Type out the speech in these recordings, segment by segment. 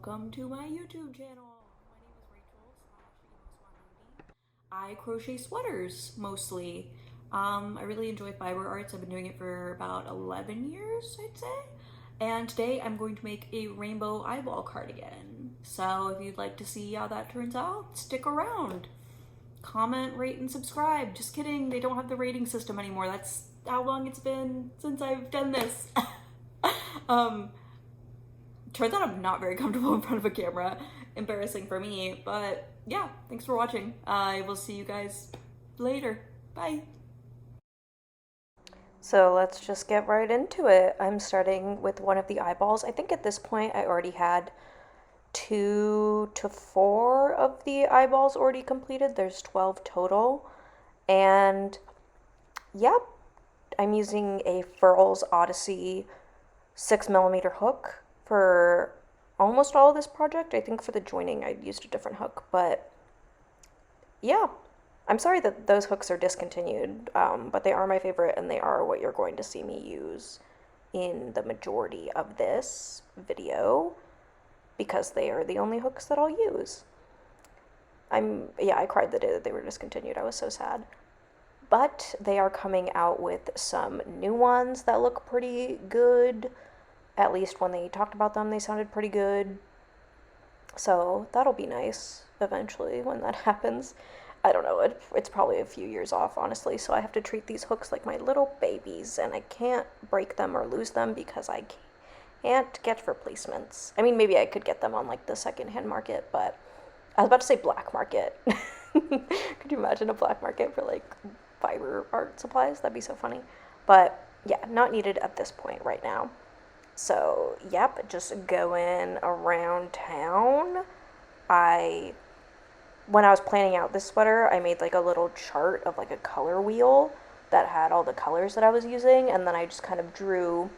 welcome to my YouTube channel. My name is Rachel / I crochet sweaters mostly. I really enjoy fiber arts. I've been doing it for about 11 years, I'd say. And today I'm going to make a rainbow eyeball cardigan. So if you'd like to see how that turns out, stick around. Comment, rate, and subscribe. Just kidding, they don't have the rating system anymore. That's how long it's been since I've done this. um, Turns out I'm not very comfortable in front of a camera. Embarrassing for me, but yeah, thanks for watching. I will see you guys later. Bye. So let's just get right into it. I'm starting with one of the eyeballs. I think at this point I already had 2 to 4 of the eyeballs already completed. There's 12 total. And yep, I'm using a Furls Odyssey 6mm hook for almost all of this project. I think for the joining I used a different hook, but yeah. I'm sorry that those hooks are discontinued, but they are my favorite and they are what you're going to see me use in the majority of this video because they are the only hooks that I'll use. I cried the day that they were discontinued. I was so sad. But they are coming out with some new ones that look pretty good. At least when they talked about them, they sounded pretty good. So that'll be nice eventually when that happens. I don't know, it's probably a few years off, honestly, so I have to treat these hooks like my little babies, and I can't break them or lose them because I can't get replacements. I mean, maybe I could get them on, like, the secondhand market, but I was about to say black market. Could you imagine a black market for, like, fiber art supplies? That'd be so funny. But, yeah, not needed at this point right now. So, yep, just going around town. When I was planning out this sweater, I made like a little chart of like a color wheel that had all the colors that I was using, and then I just kind of drew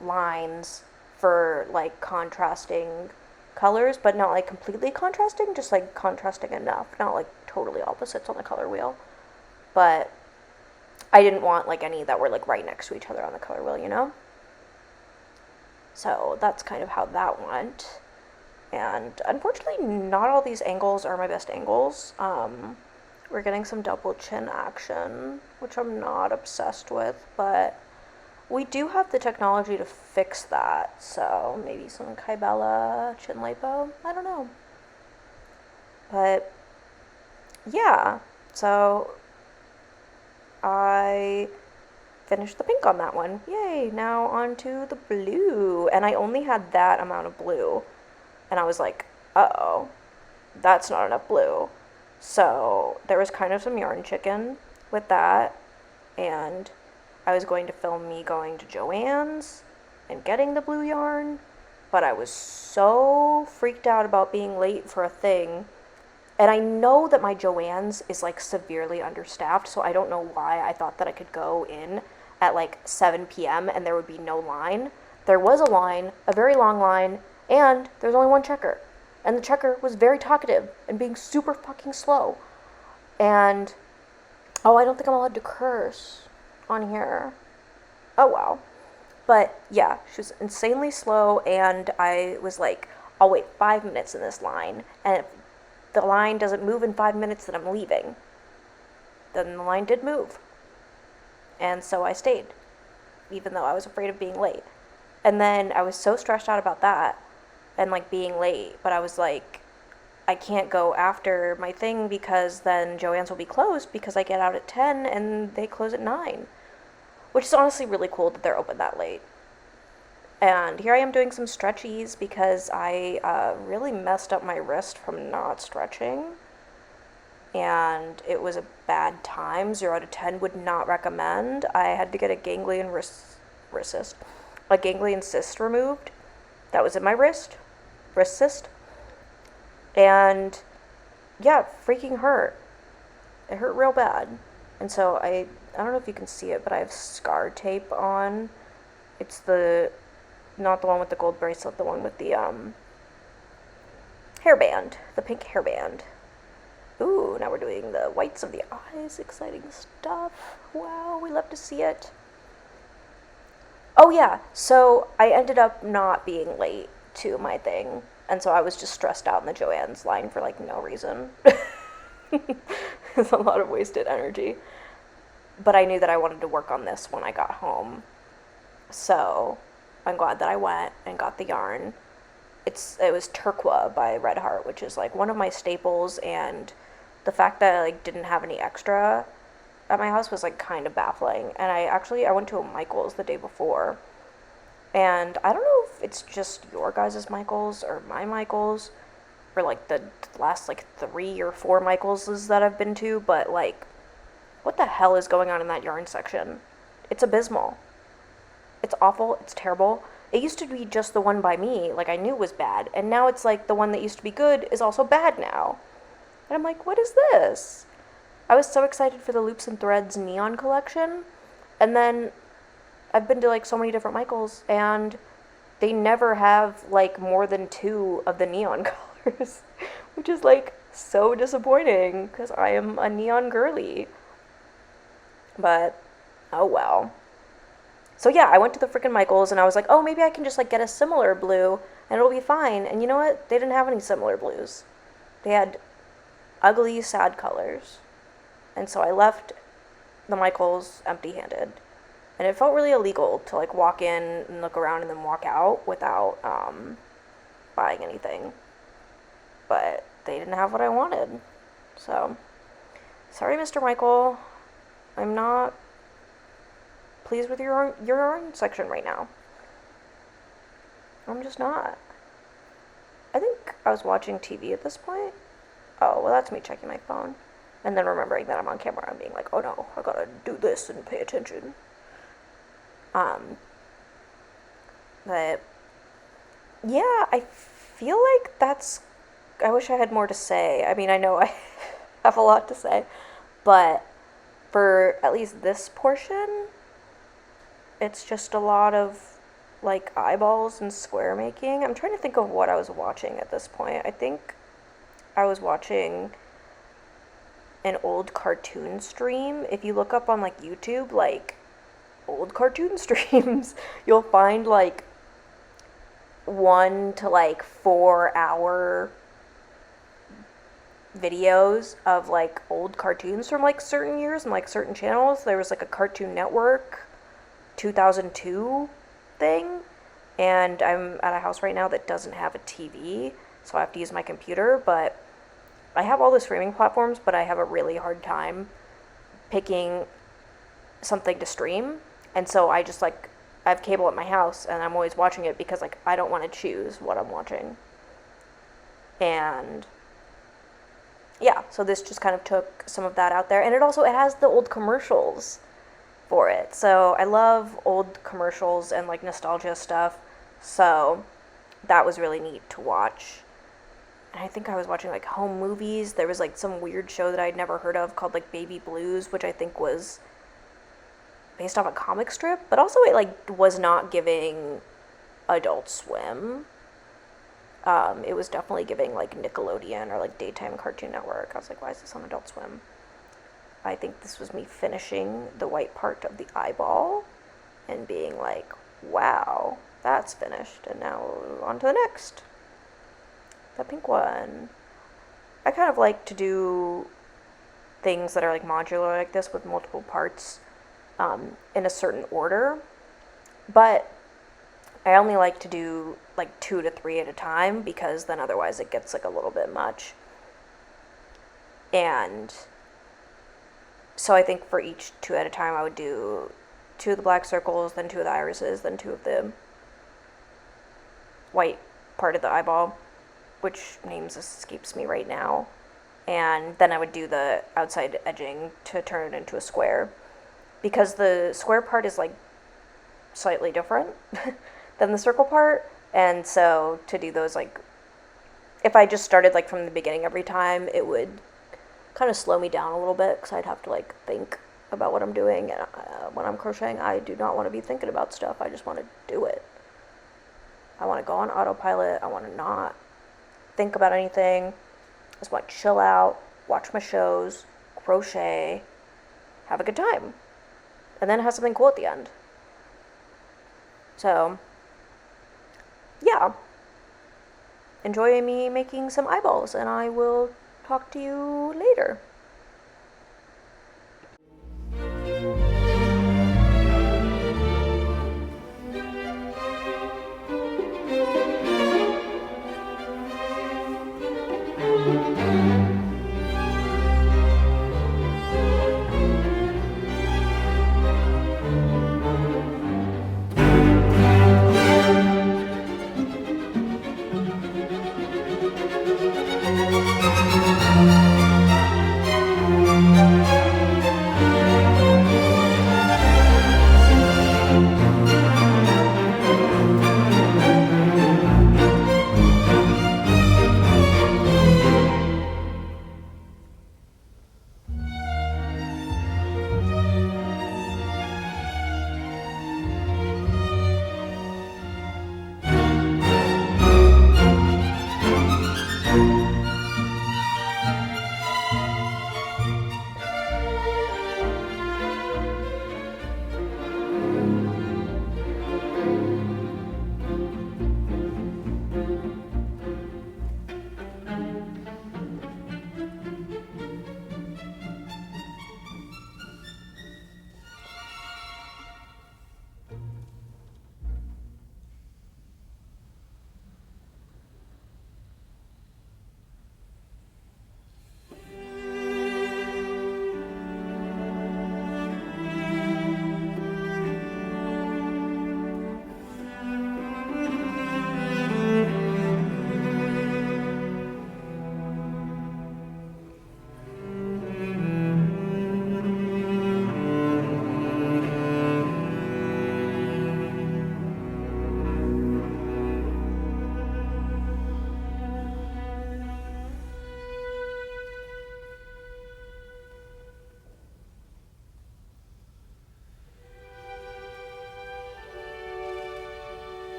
lines for like contrasting colors, but not like completely contrasting, just like contrasting enough, not like totally opposites on the color wheel. But I didn't want like any that were like right next to each other on the color wheel, you know? So that's kind of how that went. And unfortunately, not all these angles are my best angles. We're getting some double chin action, which I'm not obsessed with, but we do have the technology to fix that. So maybe some Kybella chin lipo, I don't know. But yeah, so I finished the pink on that one. Yay, now on to the blue. And I only had that amount of blue. And I was like, uh-oh, that's not enough blue. So there was kind of some yarn chicken with that. And I was going to film me going to Joann's and getting the blue yarn. But I was so freaked out about being late for a thing. And I know that my Joann's is like severely understaffed. So I don't know why I thought that I could go in at like 7 p.m. and there would be no line. There was a line, a very long line. And there's only one checker. And the checker was very talkative and being super fucking slow. And, oh, I don't think I'm allowed to curse on here. Oh, wow. But, yeah, she was insanely slow, and I was like, I'll wait 5 minutes in this line. And if the line doesn't move in 5 minutes, then I'm leaving. Then the line did move. And so I stayed, even though I was afraid of being late. And then I was so stressed out about that. And like being late, but I was like, I can't go after my thing because then Joann's will be closed because I get out at 10 and they close at 9, which is honestly really cool that they're open that late. And here I am doing some stretchies because I really messed up my wrist from not stretching, and it was a bad time. 0 to 10 would not recommend. I had to get a ganglion cyst removed that was in my wrist cyst, and yeah, freaking hurt. It hurt real bad. And so I don't know if you can see it, but I have scar tape on. It's not the one with the gold bracelet, the one with the hairband, the pink hairband. Ooh, now we're doing the whites of the eyes. Exciting stuff. Wow, we love to see it. Oh yeah, so I ended up not being late to my thing. And so I was just stressed out in the Joann's line for like no reason. It's a lot of wasted energy. But I knew that I wanted to work on this when I got home. So I'm glad that I went and got the yarn. It was Turqua by Red Heart, which is like one of my staples, and the fact that I like didn't have any extra at my house was like kind of baffling. And I went to a Michael's the day before, and I don't know if it's just your guys' Michael's or my Michael's, or like the last like 3 or 4 Michael's that I've been to, but like, what the hell is going on in that yarn section? It's abysmal. It's awful. It's terrible. It used to be just the one by me, like I knew was bad, and now it's like the one that used to be good is also bad now. And I'm like, what is this? I was so excited for the Loops and Threads neon collection, and then I've been to like so many different Michaels, and they never have like more than 2 of the neon colors, which is like so disappointing because I am a neon girly. But oh well. So yeah, I went to the freaking Michaels and I was like, oh, maybe I can just like get a similar blue and it'll be fine. And you know what? They didn't have any similar blues. They had ugly, sad colors. And so I left the Michaels empty-handed. And it felt really illegal to like walk in and look around and then walk out without buying anything. But they didn't have what I wanted. So, sorry, Mr. Michael. I'm not pleased with your yarn section right now. I'm just not. I think I was watching TV at this point. Oh, well, that's me checking my phone. And then remembering that I'm on camera and being like, oh no, I gotta do this and pay attention. But yeah, I feel like I wish I had more to say. I mean, I know I have a lot to say, but for at least this portion, it's just a lot of like eyeballs and square making. I'm trying to think of what I was watching at this point. I think I was watching an old cartoon stream. If you look up on like YouTube, like old cartoon streams, you'll find like 1 to like 4 hour videos of like old cartoons from like certain years and like certain channels. There was like a Cartoon Network 2002 thing, and I'm at a house right now that doesn't have a TV, so I have to use my computer. But I have all the streaming platforms, but I have a really hard time picking something to stream. And so I just like, I have cable at my house and I'm always watching it because like I don't want to choose what I'm watching. And yeah, so this just kind of took some of that out there. And it has the old commercials for it. So I love old commercials and like nostalgia stuff. So that was really neat to watch. And I think I was watching like home movies. There was like some weird show that I'd never heard of called like Baby Blues, which I think was based off a comic strip, but also it like was not giving Adult Swim. It was definitely giving like Nickelodeon or like Daytime Cartoon Network. I was like, why is this on Adult Swim? I think this was me finishing the white part of the eyeball and being like, wow, that's finished. And now on to the next. The pink one. I kind of like to do things that are like modular like this with multiple parts in a certain order, but I only like to do like 2 to 3 at a time because then otherwise it gets like a little bit much. And so I think for each 2 at a time I would do 2 of the black circles, then 2 of the irises, then 2 of the white part of the eyeball, which names escapes me right now. And then I would do the outside edging to turn it into a square, because the square part is like slightly different than the circle part. And so to do those, like if I just started like from the beginning every time, it would kind of slow me down a little bit because I'd have to like think about what I'm doing. And when I'm crocheting, I do not want to be thinking about stuff. I just want to do it. I want to go on autopilot. I want to not think about anything. I just want to chill out, watch my shows, crochet, have a good time, and then have something cool at the end. So, yeah. enjoy me making some eyeballs, and I will talk to you later.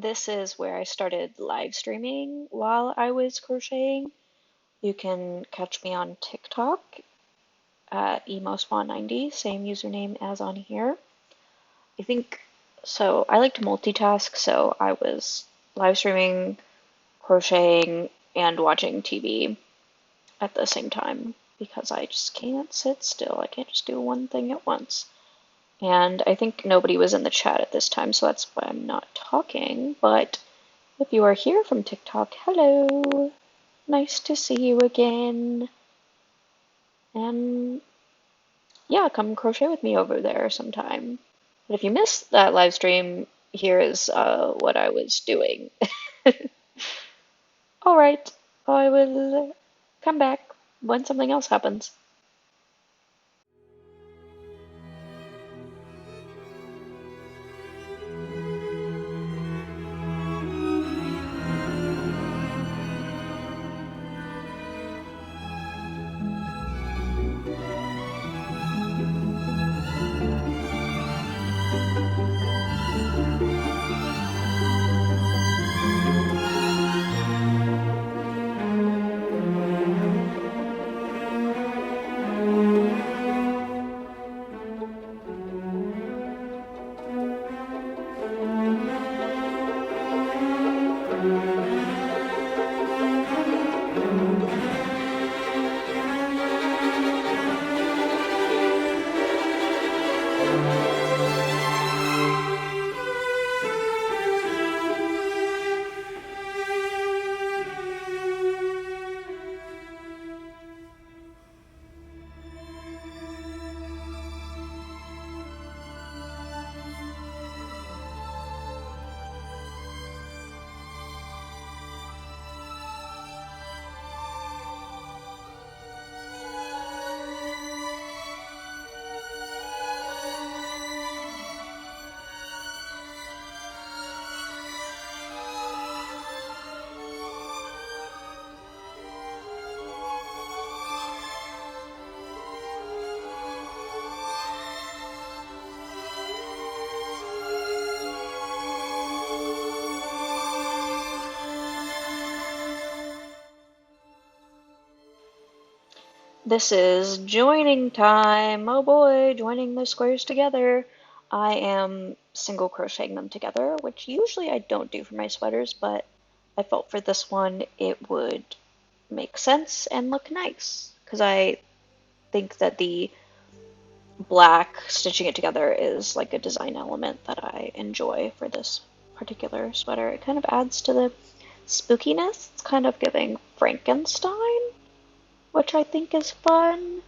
This is where I started live streaming while I was crocheting. You can catch me on TikTok at emoswan90, same username as on here. I think so. I like to multitask, so I was live streaming, crocheting, and watching TV at the same time because I just can't sit still. I can't just do one thing at once. And I think nobody was in the chat at this time, so that's why I'm not talking. But if you are here from TikTok, hello! Nice to see you again. And yeah, come crochet with me over there sometime. But if you missed that live stream, here is what I was doing. Alright, I will come back when something else happens. This is joining time. Oh boy, joining the squares together. I am single crocheting them together, which usually I don't do for my sweaters, but I felt for this one it would make sense and look nice because I think that the black stitching it together is like a design element that I enjoy for this particular sweater. It kind of adds to the spookiness. It's kind of giving Frankenstein, which I think is fun.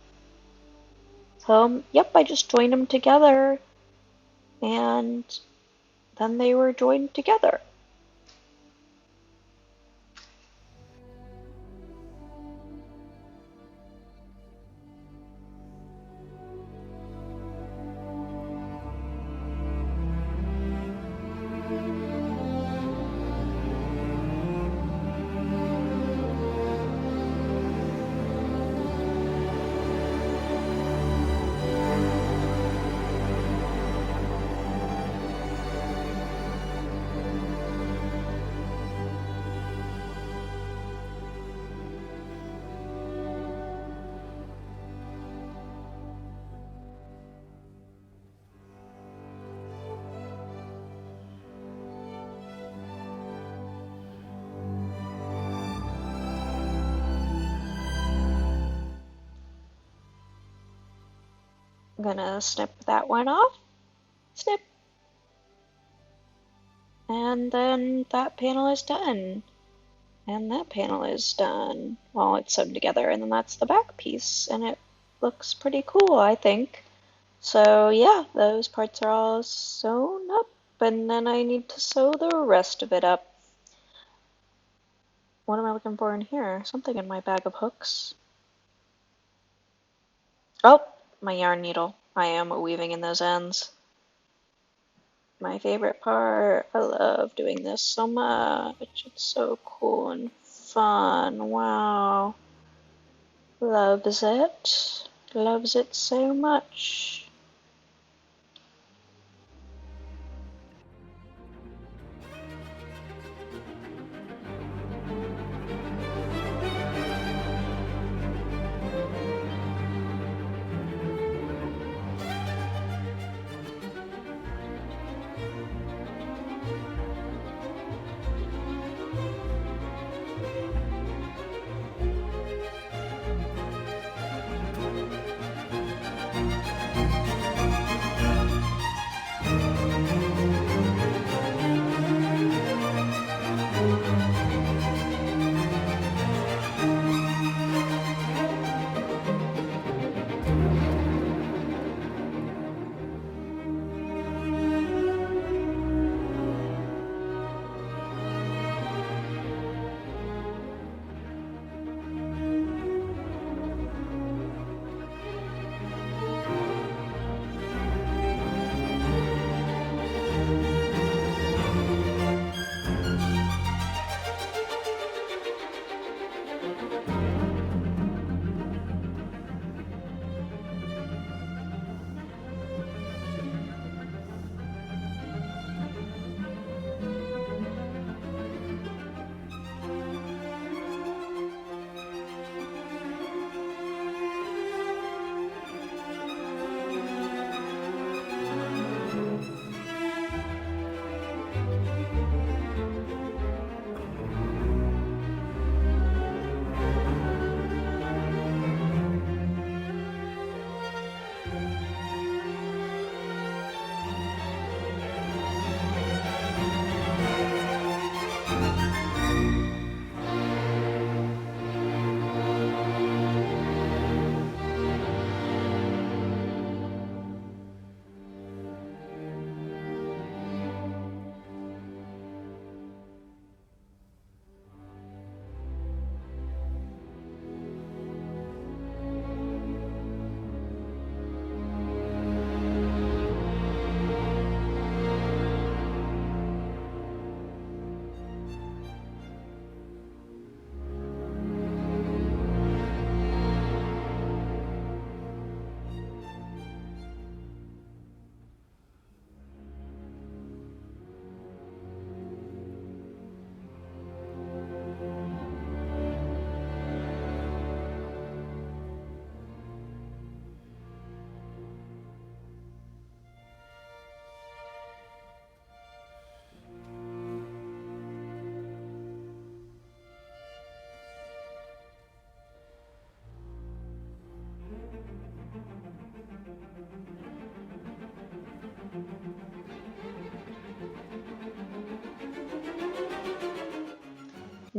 So, yep, I just joined them together, and then they were joined together. I'm gonna snip that one off. Snip. And then that panel is done. And that panel is done. Well, it's sewn together, and then that's the back piece, and it looks pretty cool, I think. So yeah, those parts are all sewn up, and then I need to sew the rest of it up. What am I looking for in here? Something in my bag of hooks. Oh, my yarn needle. I am weaving in those ends. My favorite part. I love doing this so much. It's so cool and fun. Wow. Loves it. Loves it so much.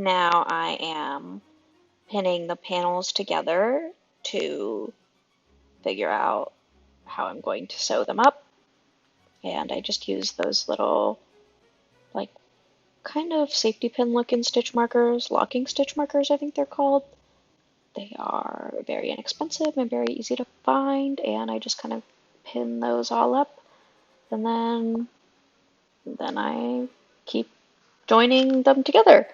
now I am pinning the panels together to figure out how I'm going to sew them up. And I just use those little, like, kind of safety pin looking stitch markers, locking stitch markers, I think they're called. They are very inexpensive and very easy to find, and I just kind of pin those all up, and then I keep joining them together.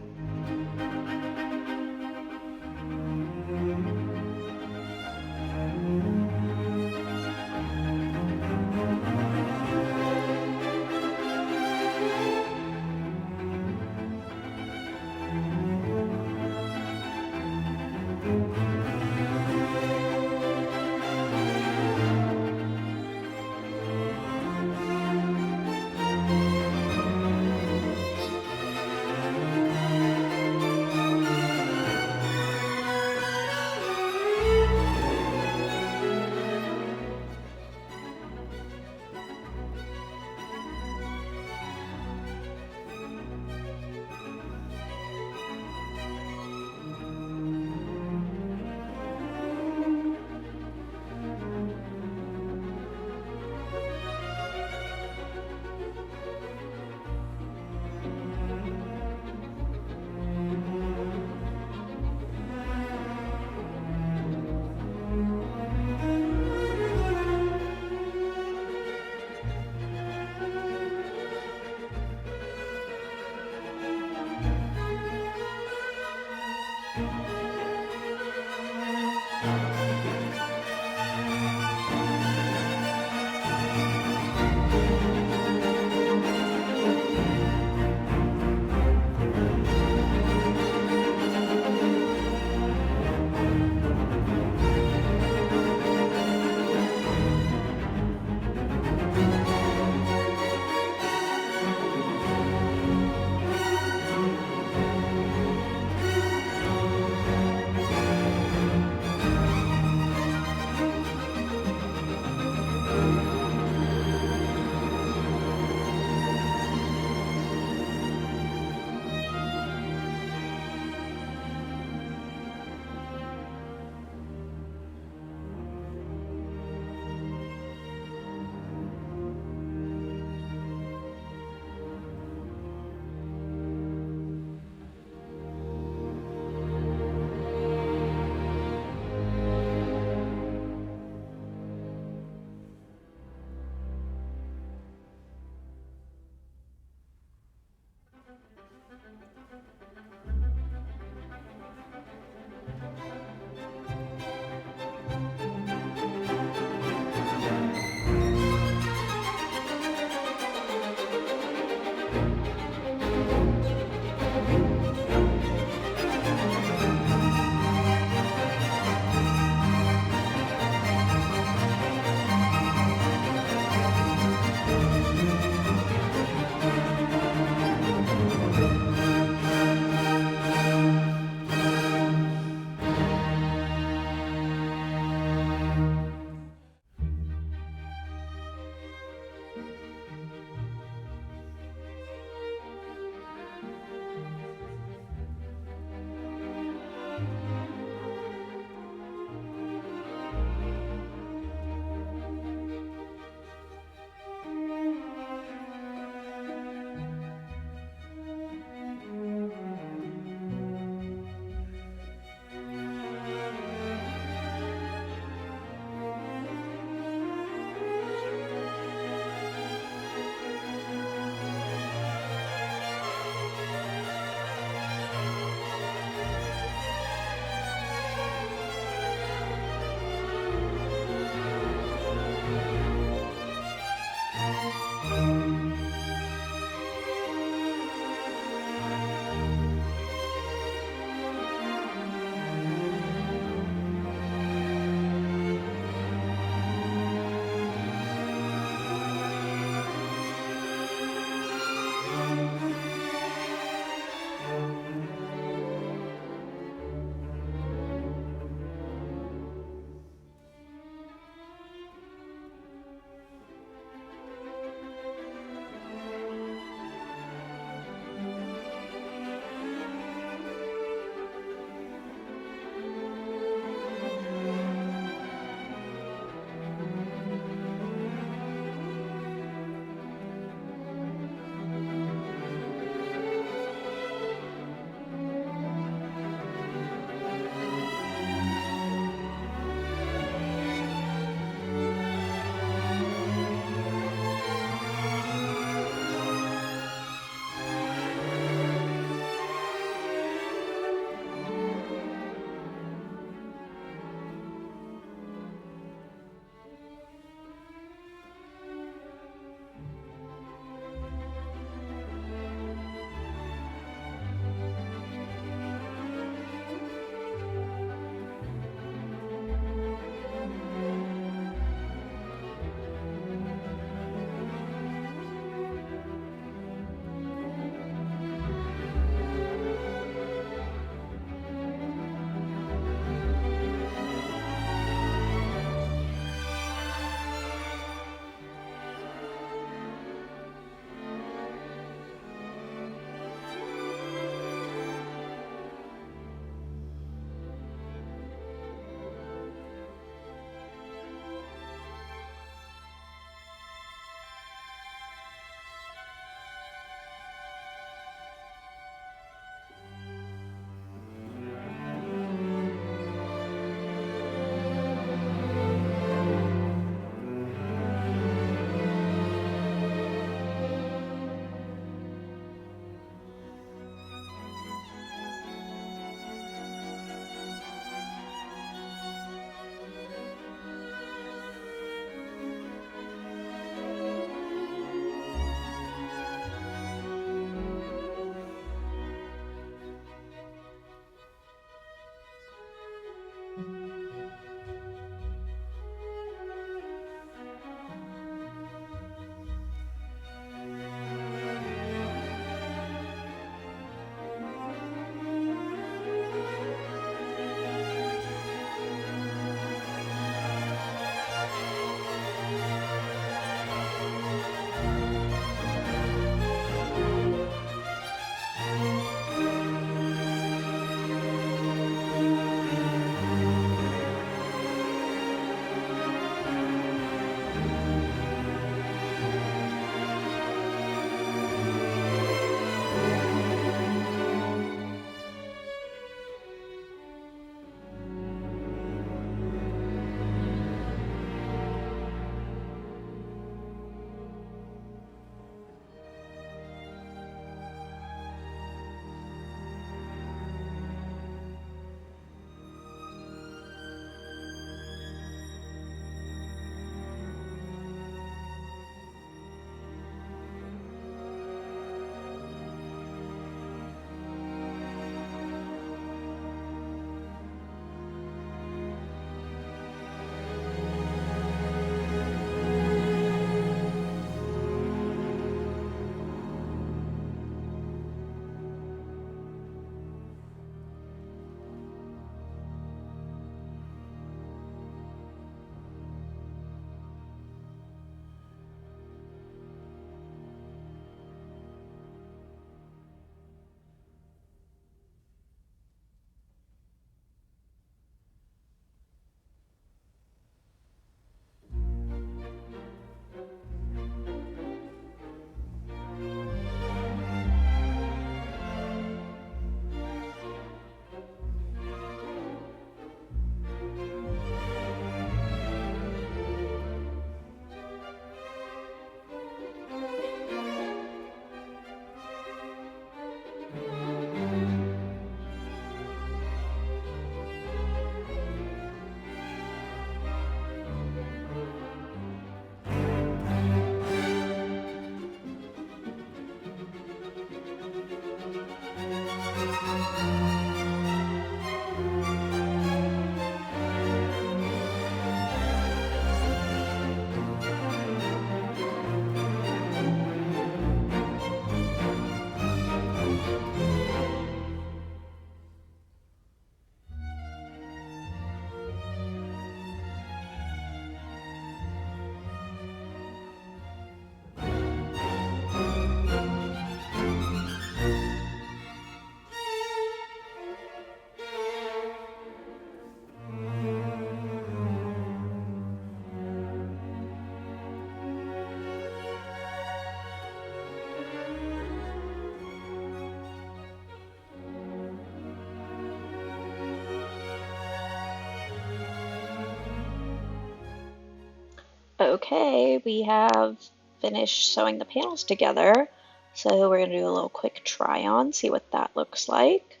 Okay, we have finished sewing the panels together. So we're gonna do a little quick try on, see what that looks like.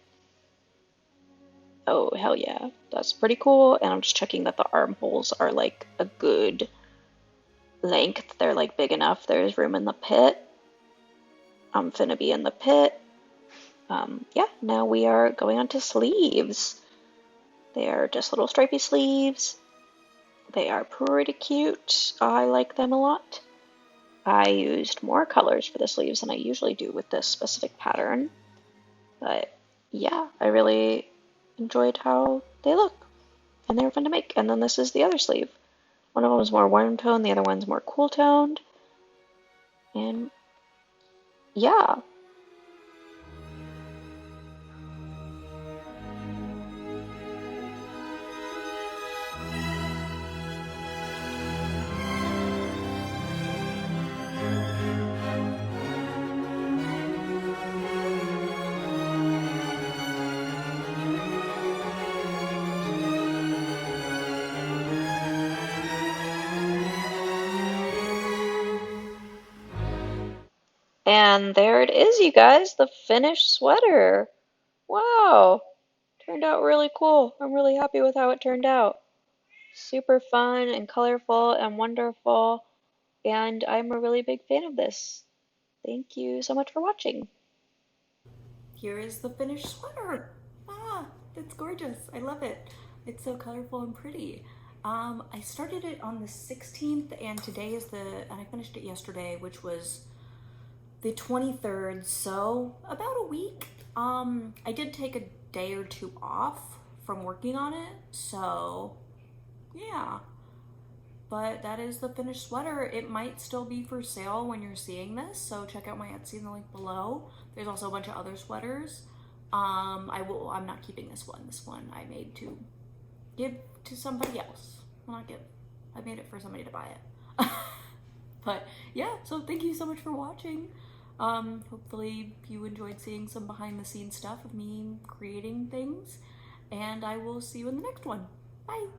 Oh, hell yeah, that's pretty cool. And I'm just checking that the armholes are like a good length. They're like big enough. There's room in the pit. I'm finna be in the pit. Yeah, now we are going on to sleeves. They are just little stripy sleeves. They are pretty cute. I like them a lot. I used more colors for the sleeves than I usually do with this specific pattern. But yeah, I really enjoyed how they look. And they were fun to make. And then this is the other sleeve. One of them is more warm toned, the other one's more cool toned. And yeah. And there it is, you guys, the finished sweater. Wow, turned out really cool. I'm really happy with how it turned out. Super fun and colorful and wonderful, and I'm a really big fan of this. Thank you so much for watching. Here is the finished sweater. Ah, it's gorgeous. I love it. It's so colorful and pretty. I started it on the 16th, and I finished it yesterday, which was the 23rd, so about a week. I did take a day or two off from working on it, so yeah. But that is the finished sweater. It might still be for sale when you're seeing this, so check out my Etsy in the link below. There's also a bunch of other sweaters. I'm not keeping this one. This one I made to give to somebody else. Well, not give. I made it for somebody to buy it. But yeah, so thank you so much for watching. Hopefully you enjoyed seeing some behind the scenes stuff of me creating things, and I will see you in the next one. Bye.